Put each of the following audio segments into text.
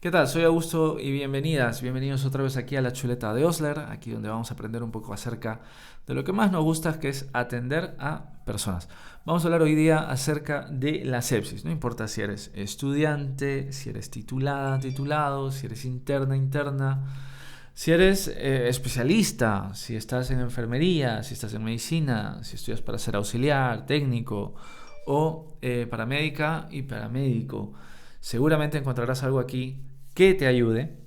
¿Qué tal? Soy Augusto y bienvenidos otra vez aquí a la Chuleta de Osler, aquí donde vamos a aprender un poco acerca de lo que más nos gusta, que es atender a personas. Vamos a hablar hoy día acerca de la sepsis, no importa si eres estudiante, si eres titulado, si eres interna, si eres especialista, si estás en enfermería, si estás en medicina, si estudias para ser auxiliar, técnico o paramédica y paramédico. Seguramente encontrarás algo aquí que te ayude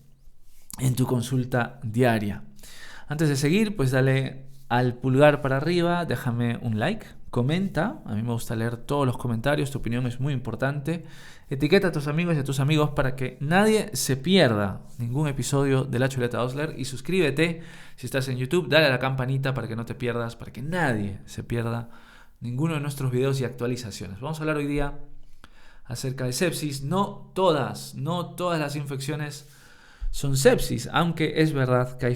en tu consulta diaria. Antes de seguir, pues dale al pulgar para arriba, déjame un like, comenta, a mí me gusta leer todos los comentarios, tu opinión es muy importante. Etiqueta a tus amigos y a tus amigos para que nadie se pierda ningún episodio de La Chuleta de Osler y suscríbete si estás en YouTube, dale a la campanita para que no te pierdas, para que nadie se pierda ninguno de nuestros videos y actualizaciones. Vamos a hablar hoy día acerca de sepsis. No todas las infecciones son sepsis, aunque es verdad que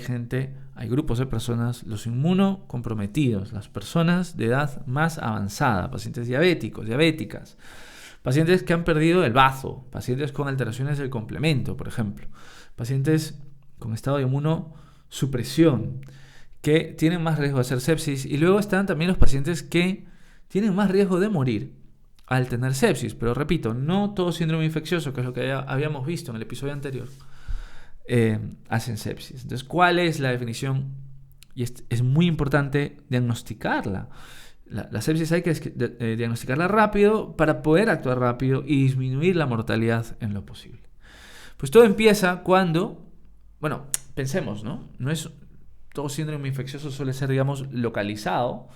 hay grupos de personas, los inmunocomprometidos, las personas de edad más avanzada, pacientes diabéticos, diabéticas, pacientes que han perdido el bazo, pacientes con alteraciones del complemento, por ejemplo, pacientes con estado de inmunosupresión, que tienen más riesgo de hacer sepsis, y luego están también los pacientes que tienen más riesgo de morir al tener sepsis. Pero repito, no todo síndrome infeccioso, que es lo que ya habíamos visto en el episodio anterior, hacen sepsis. Entonces, ¿cuál es la definición? Y es muy importante diagnosticarla. La sepsis hay que diagnosticarla rápido para poder actuar rápido y disminuir la mortalidad en lo posible. Pues todo empieza cuando, bueno, pensemos, ¿no? No es todo síndrome infeccioso suele ser, digamos, localizado,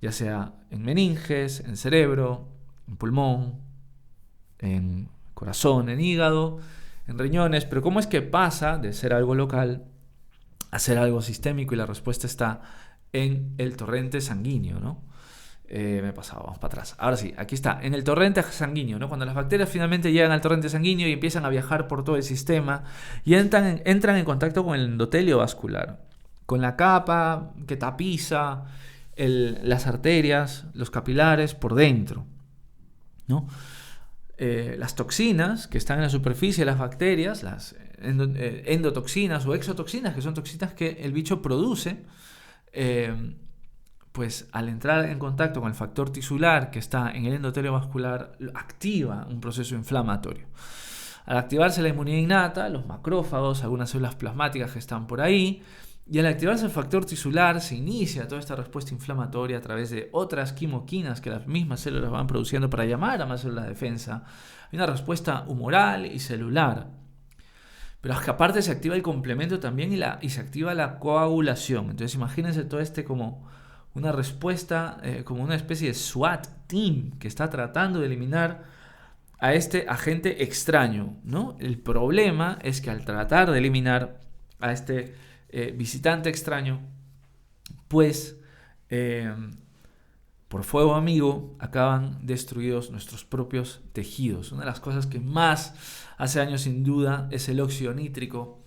ya sea en meninges, en cerebro, en pulmón, en corazón, en hígado, en riñones. Pero ¿cómo es que pasa de ser algo local a ser algo sistémico? Y la respuesta está en el torrente sanguíneo, ¿no? Me he pasado, vamos para atrás. Ahora sí, aquí está, en el torrente sanguíneo, ¿no? Cuando las bacterias finalmente llegan al torrente sanguíneo y empiezan a viajar por todo el sistema y entran en contacto con el endotelio vascular, con la capa que tapiza las arterias, los capilares por dentro, ¿no? Las toxinas que están en la superficie de las bacterias, las endotoxinas o exotoxinas, que son toxinas que el bicho produce, pues al entrar en contacto con el factor tisular que está en el endotelio vascular, activa un proceso inflamatorio. Al activarse la inmunidad innata, los macrófagos, algunas células plasmáticas que están por ahí, y al activarse el factor tisular se inicia toda esta respuesta inflamatoria a través de otras quimoquinas que las mismas células van produciendo para llamar a más células de defensa. Hay una respuesta humoral y celular. Pero es que aparte se activa el complemento también y se activa la coagulación. Entonces imagínense todo como una respuesta, como una especie de SWAT team que está tratando de eliminar a este agente extraño, ¿no? El problema es que al tratar de eliminar a este visitante extraño, pues por fuego amigo acaban destruidos nuestros propios tejidos. Una de las cosas que más hace daño sin duda es el óxido nítrico.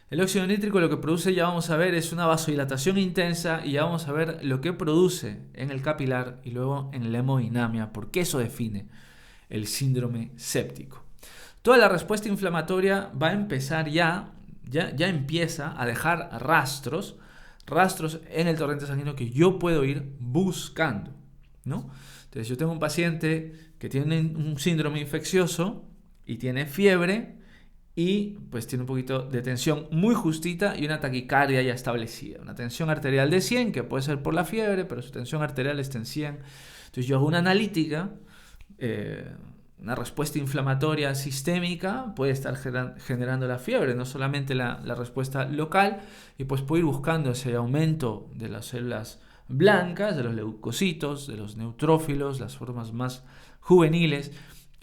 El óxido nítrico lo que produce, ya vamos a ver, es una vasodilatación intensa, y ya vamos a ver lo que produce en el capilar y luego en la hemodinamia, porque eso define el síndrome séptico. Toda la respuesta inflamatoria va a empezar ya empieza a dejar rastros en el torrente sanguíneo que yo puedo ir buscando, ¿no? Entonces yo tengo un paciente que tiene un síndrome infeccioso y tiene fiebre y pues tiene un poquito de tensión muy justita y una taquicardia ya establecida, una tensión arterial de 100, que puede ser por la fiebre, pero su tensión arterial está en 100. Entonces yo hago una analítica, una respuesta inflamatoria sistémica puede estar generando la fiebre, no solamente la respuesta local, y pues puedo ir buscando ese aumento de las células blancas, de los leucocitos, de los neutrófilos, las formas más juveniles.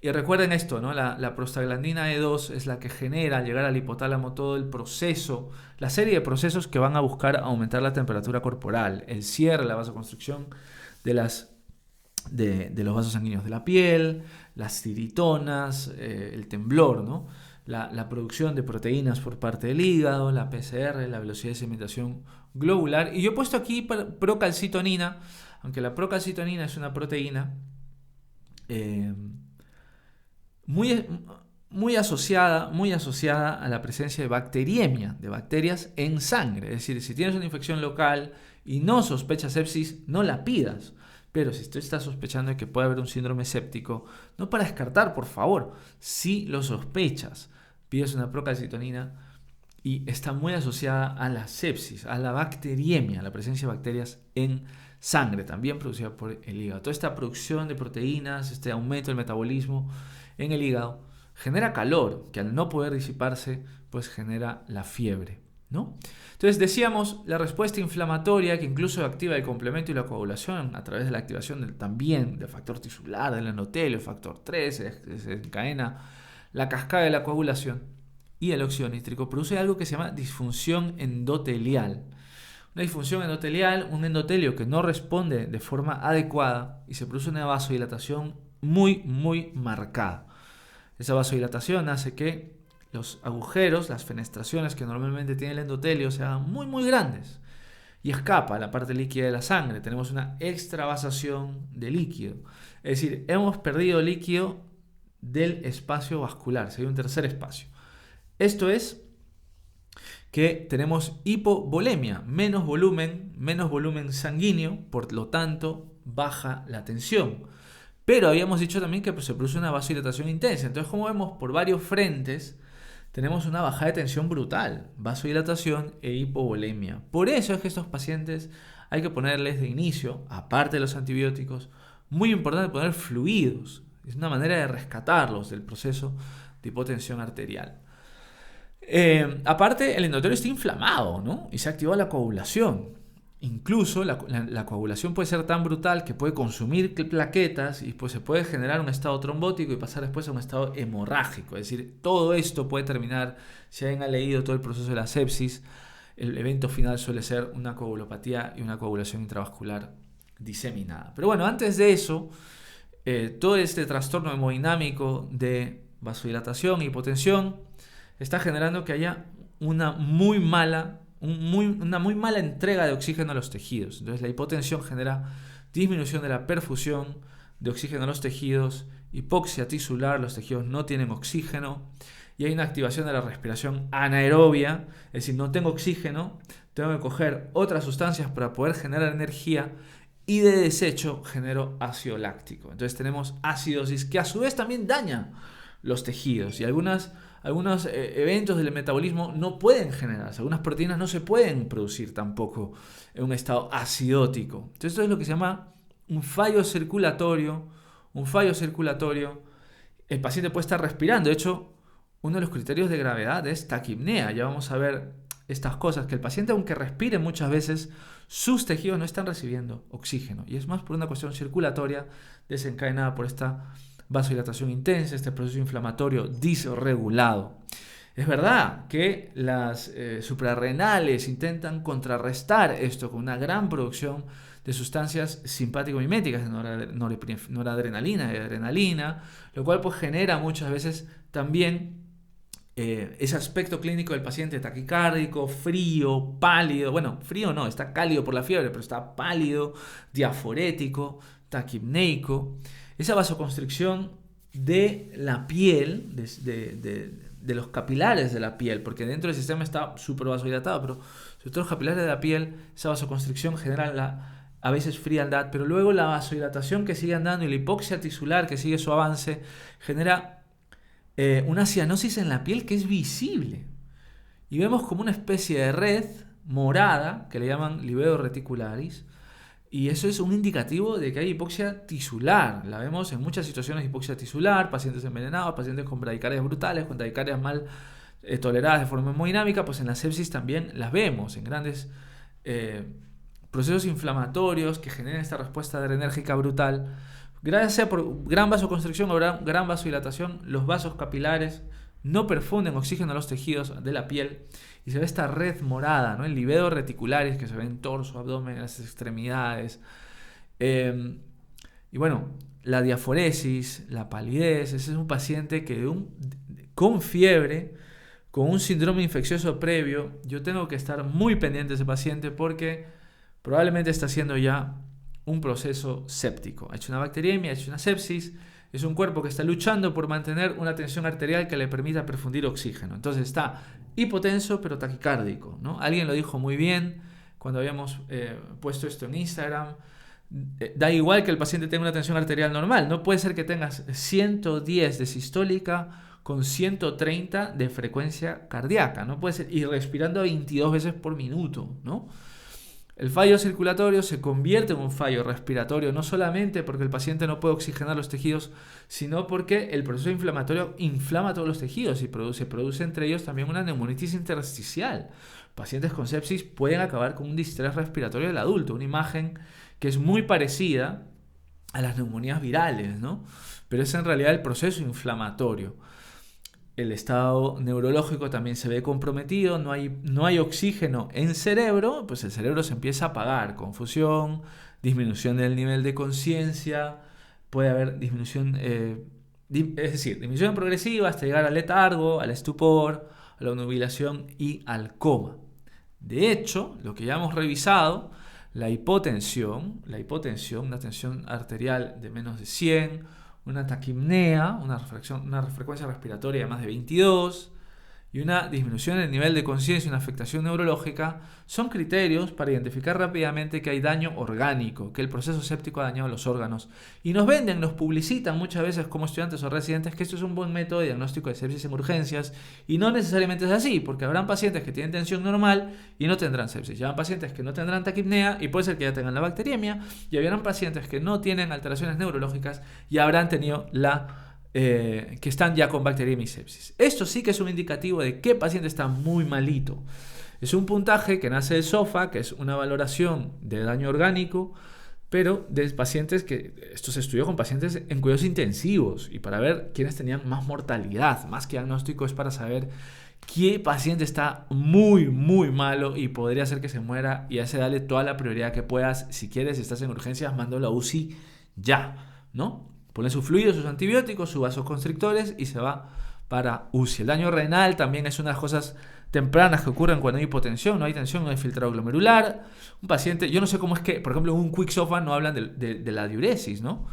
Y recuerden esto, ¿no? La prostaglandina E2 es la que genera, al llegar al hipotálamo, todo el proceso, la serie de procesos que van a buscar aumentar la temperatura corporal, el cierre, la vasoconstricción de los vasos sanguíneos de la piel, las tiritonas, el temblor, ¿no? La producción de proteínas por parte del hígado, la PCR, la velocidad de sedimentación globular. Y yo he puesto aquí procalcitonina, aunque la procalcitonina es una proteína muy muy asociada a la presencia de bacteriemia, de bacterias en sangre. Es decir, si tienes una infección local y no sospechas sepsis, no la pidas. Pero si tú estás sospechando de que puede haber un síndrome séptico, no para descartar, por favor, si lo sospechas, pides una procalcitonina y está muy asociada a la sepsis, a la bacteriemia, a la presencia de bacterias en sangre, también producida por el hígado. Toda esta producción de proteínas, este aumento del metabolismo en el hígado, genera calor, que al no poder disiparse, pues genera la fiebre, ¿no? Entonces decíamos, la respuesta inflamatoria, que incluso activa el complemento y la coagulación a través de la activación también del factor tisular, del endotelio, factor 3, se desencadena la cascada de la coagulación, y el óxido nítrico produce algo que se llama disfunción endotelial. Una disfunción endotelial, un endotelio que no responde de forma adecuada y se produce una vasodilatación muy marcada. Esa vasodilatación hace que los agujeros, las fenestraciones que normalmente tiene el endotelio se hagan muy grandes y escapa la parte líquida de la sangre. Tenemos una extravasación de líquido. Es decir, hemos perdido líquido del espacio vascular, sería un tercer espacio. Esto es que tenemos hipovolemia, menos volumen sanguíneo, por lo tanto baja la tensión. Pero habíamos dicho también que se produce una vasodilatación intensa. Entonces, como vemos, por varios frentes tenemos una bajada de tensión brutal, vasodilatación e hipovolemia. Por eso es que estos pacientes hay que ponerles de inicio, aparte de los antibióticos, muy importante poner fluidos. Es una manera de rescatarlos del proceso de hipotensión arterial. Aparte, el endotelio está inflamado, ¿no? Y se activa la coagulación. Incluso la coagulación puede ser tan brutal que puede consumir plaquetas y pues se puede generar un estado trombótico y pasar después a un estado hemorrágico. Es decir, todo esto puede terminar, si alguien ha leído todo el proceso de la sepsis, el evento final suele ser una coagulopatía y una coagulación intravascular diseminada. Pero bueno, antes de eso, todo este trastorno hemodinámico de vasodilatación y hipotensión está generando que haya una muy mala entrega de oxígeno a los tejidos. Entonces la hipotensión genera disminución de la perfusión de oxígeno a los tejidos, hipoxia tisular, los tejidos no tienen oxígeno y hay una activación de la respiración anaerobia, es decir, no tengo oxígeno, tengo que coger otras sustancias para poder generar energía y de desecho genero ácido láctico. Entonces tenemos acidosis que a su vez también daña los tejidos y algunos eventos del metabolismo no pueden generarse, algunas proteínas no se pueden producir tampoco en un estado acidótico. Entonces esto es lo que se llama un fallo circulatorio. El paciente puede estar respirando. De hecho, uno de los criterios de gravedad es taquipnea. Ya vamos a ver estas cosas, que el paciente, aunque respire muchas veces, sus tejidos no están recibiendo oxígeno y es más por una cuestión circulatoria desencadenada por esta vasodilatación intensa, este proceso inflamatorio disregulado. Es verdad que las suprarrenales intentan contrarrestar esto con una gran producción de sustancias simpático-miméticas, de noradrenalina y adrenalina, lo cual pues genera muchas veces también ese aspecto clínico del paciente taquicárdico, frío, pálido. Bueno, frío no, está cálido por la fiebre, pero está pálido, diaforético, taquipneico. Esa vasoconstricción de la piel, de los capilares de la piel, porque dentro del sistema está súper vasodilatado, pero sobre todo los capilares de la piel, esa vasoconstricción genera a veces frialdad, pero luego la vasodilatación que sigue andando y la hipoxia tisular que sigue su avance genera una cianosis en la piel que es visible. Y vemos como una especie de red morada, que le llaman livedo reticularis, y eso es un indicativo de que hay hipoxia tisular. La vemos en muchas situaciones de hipoxia tisular, pacientes envenenados, pacientes con bradicardias brutales, con bradicardias mal toleradas de forma hemodinámica, pues en la sepsis también las vemos, en grandes procesos inflamatorios que generan esta respuesta adrenérgica brutal. Gracias por gran vasoconstricción o gran vasodilatación, los vasos capilares no perfunden oxígeno a los tejidos de la piel y se ve esta red morada, ¿no? El livedo reticularis que se ve en torso, abdomen, en las extremidades. Y bueno, la diaforesis, la palidez. Ese es un paciente que con fiebre, con un síndrome infeccioso previo, yo tengo que estar muy pendiente de ese paciente porque probablemente está haciendo ya un proceso séptico. Ha hecho una bacteriemia, ha hecho una sepsis. es un cuerpo que está luchando por mantener una tensión arterial que le permita perfundir oxígeno. Entonces está hipotenso pero taquicárdico, ¿no? Alguien lo dijo muy bien cuando habíamos puesto esto en Instagram. Da igual que el paciente tenga una tensión arterial normal. No puede ser que tengas 110 de sistólica con 130 de frecuencia cardíaca. No puede ser, y respirando 22 veces por minuto, ¿no? El fallo circulatorio se convierte en un fallo respiratorio, no solamente porque el paciente no puede oxigenar los tejidos, sino porque el proceso inflamatorio inflama todos los tejidos y se produce entre ellos también una neumonitis intersticial. Pacientes con sepsis pueden acabar con un distrés respiratorio del adulto, una imagen que es muy parecida a las neumonías virales, ¿no? Pero es en realidad el proceso inflamatorio. El estado neurológico también se ve comprometido, no hay oxígeno en cerebro, pues el cerebro se empieza a apagar, confusión, disminución del nivel de conciencia, puede haber disminución, disminución progresiva hasta llegar al letargo, al estupor, a la obnubilación y al coma. De hecho, lo que ya hemos revisado, la hipotensión, una tensión arterial de menos de 100, una taquipnea, una frecuencia respiratoria de más de 22 y una disminución en el nivel de conciencia y una afectación neurológica son criterios para identificar rápidamente que hay daño orgánico, que el proceso séptico ha dañado los órganos. Y nos publicitan muchas veces como estudiantes o residentes que esto es un buen método de diagnóstico de sepsis en urgencias, y no necesariamente es así, porque habrán pacientes que tienen tensión normal y no tendrán sepsis, y habrán pacientes que no tendrán taquipnea y puede ser que ya tengan la bacteriemia, y habrán pacientes que no tienen alteraciones neurológicas y habrán tenido que están ya con bacteriemia y sepsis. Esto sí que es un indicativo de qué paciente está muy malito. Es un puntaje que nace del SOFA, que es una valoración de daño orgánico, pero de pacientes esto se estudió con pacientes en cuidados intensivos y para ver quiénes tenían más mortalidad. Más que diagnóstico, es para saber qué paciente está muy, muy malo y podría ser que se muera, y a ese dale toda la prioridad que puedas. Si quieres, si estás en urgencias, mándalo a UCI ya, ¿no? Pone sus fluidos, sus antibióticos, sus vasoconstrictores y se va para UCI. El daño renal también es una de las cosas tempranas que ocurren cuando hay hipotensión, no hay tensión, no hay filtrado glomerular. Un paciente, yo no sé cómo es que, por ejemplo, en un quick SOFA no hablan de la diuresis, ¿no?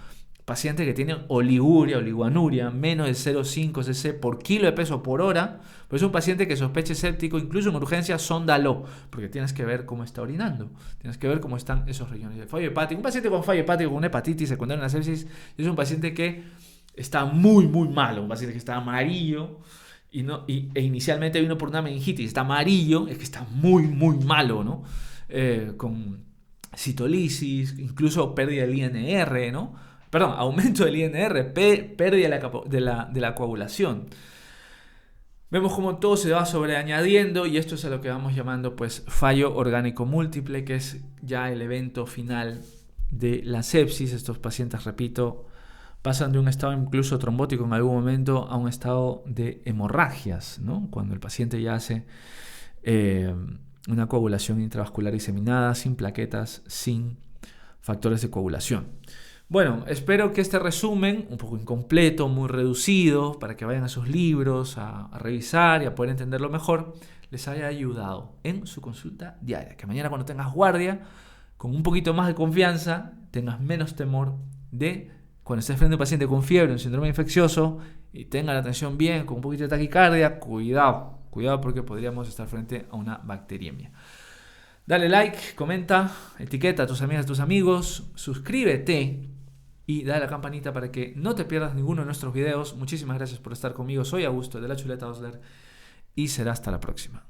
Paciente que tiene oliguria, oliguanuria, menos de 0,5 cc por kilo de peso por hora, pues es un paciente que sospeche séptico, incluso en urgencia, sóndalo, porque tienes que ver cómo está orinando, tienes que ver cómo están esos riñones. El fallo hepático, un paciente con fallo hepático, con una hepatitis secundaria a una sepsis, es un paciente que está muy, muy malo, un paciente que está amarillo, e inicialmente vino por una meningitis, está amarillo, es que está muy, muy malo, ¿no? Con citolisis, incluso pérdida del INR, ¿no? Perdón, aumento del INR, pérdida de la coagulación. Vemos cómo todo se va sobreañadiendo, y esto es a lo que vamos llamando pues fallo orgánico múltiple, que es ya el evento final de la sepsis. Estos pacientes, repito, pasan de un estado incluso trombótico en algún momento a un estado de hemorragias, ¿no? Cuando el paciente ya hace una coagulación intravascular diseminada, sin plaquetas, sin factores de coagulación. Bueno, espero que este resumen, un poco incompleto, muy reducido, para que vayan a sus libros a revisar y a poder entenderlo mejor, les haya ayudado en su consulta diaria. Que mañana, cuando tengas guardia, con un poquito más de confianza, tengas menos temor de cuando estés frente a un paciente con fiebre, un síndrome infeccioso, y tenga la tensión bien, con un poquito de taquicardia. Cuidado porque podríamos estar frente a una bacteriemia. Dale like, comenta, etiqueta a tus amigas, a tus amigos, suscríbete y dale a la campanita para que no te pierdas ninguno de nuestros videos. Muchísimas gracias por estar conmigo. Soy Augusto de la Chuleta Osler y será hasta la próxima.